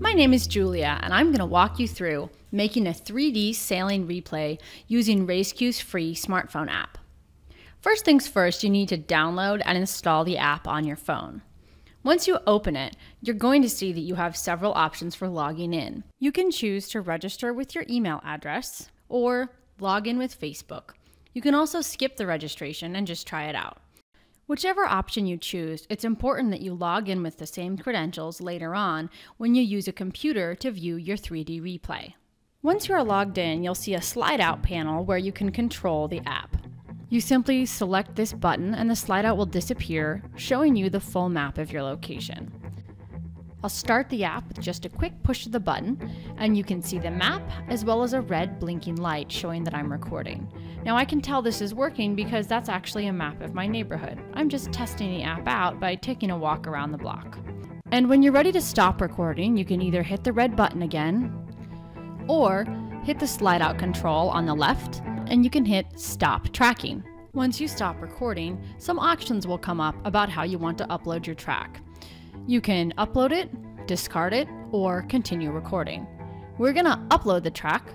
My name is Julia, and I'm going to walk you through making a 3D sailing replay using RaceQ's free smartphone app. First things first, you need to download and install the app on your phone. Once you open it, you're going to see that you have several options for logging in. You can choose to register with your email address or log in with Facebook. You can also skip the registration and just try it out. Whichever option you choose, it's important that you log in with the same credentials later on when you use a computer to view your 3D replay. Once you are logged in, you'll see a slide-out panel where you can control the app. You simply select this button and the slide-out will disappear, showing you the full map of your location. I'll start the app with just a quick push of the button, and you can see the map as well as a red blinking light showing that I'm recording. Now I can tell this is working because that's actually a map of my neighborhood. I'm just testing the app out by taking a walk around the block. And when you're ready to stop recording, you can either hit the red button again, or hit the slide out control on the left, and you can hit stop tracking. Once you stop recording, some options will come up about how you want to upload your track. You can upload it, discard it, or continue recording. We're gonna upload the track.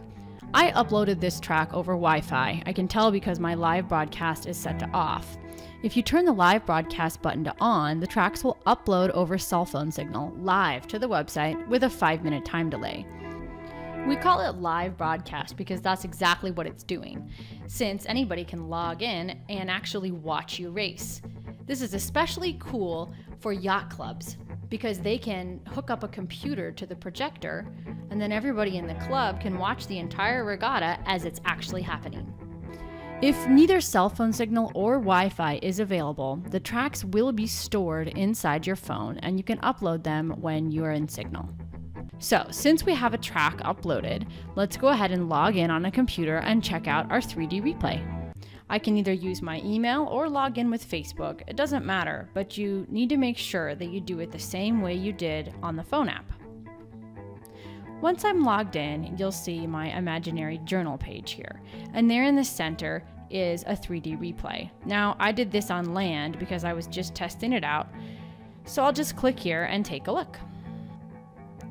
I uploaded this track over Wi-Fi. I can tell because my live broadcast is set to off. If you turn the live broadcast button to on, the tracks will upload over cell phone signal live to the website with a 5-minute time delay. We call it live broadcast because that's exactly what it's doing, since anybody can log in and actually watch you race. This is especially cool for yacht clubs because they can hook up a computer to the projector and then everybody in the club can watch the entire regatta as it's actually happening. If neither cell phone signal or Wi-Fi is available, the tracks will be stored inside your phone and you can upload them when you are in signal. So, since we have a track uploaded, let's go ahead and log in on a computer and check out our 3D replay. I can either use my email or log in with Facebook. It doesn't matter, but you need to make sure that you do it the same way you did on the phone app. Once I'm logged in, you'll see my imaginary journal page here, and there in the center is a 3D replay. Now, I did this on land because I was just testing it out, so I'll just click here and take a look.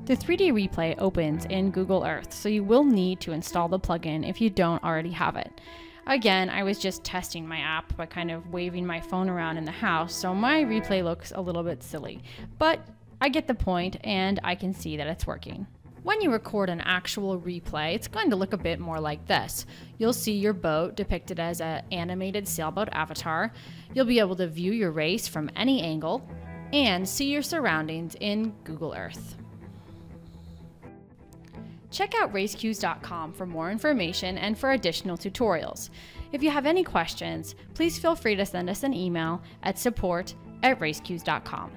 The 3D replay opens in Google Earth, so you will need to install the plugin if you don't already have it. Again, I was just testing my app by kind of waving my phone around in the house, so my replay looks a little bit silly. But I get the point, and I can see that it's working. When you record an actual replay, it's going to look a bit more like this. You'll see your boat depicted as an animated sailboat avatar. You'll be able to view your race from any angle and see your surroundings in Google Earth. Check out raceqs.com for more information and for additional tutorials. If you have any questions, please feel free to send us an email at support@raceqs.com.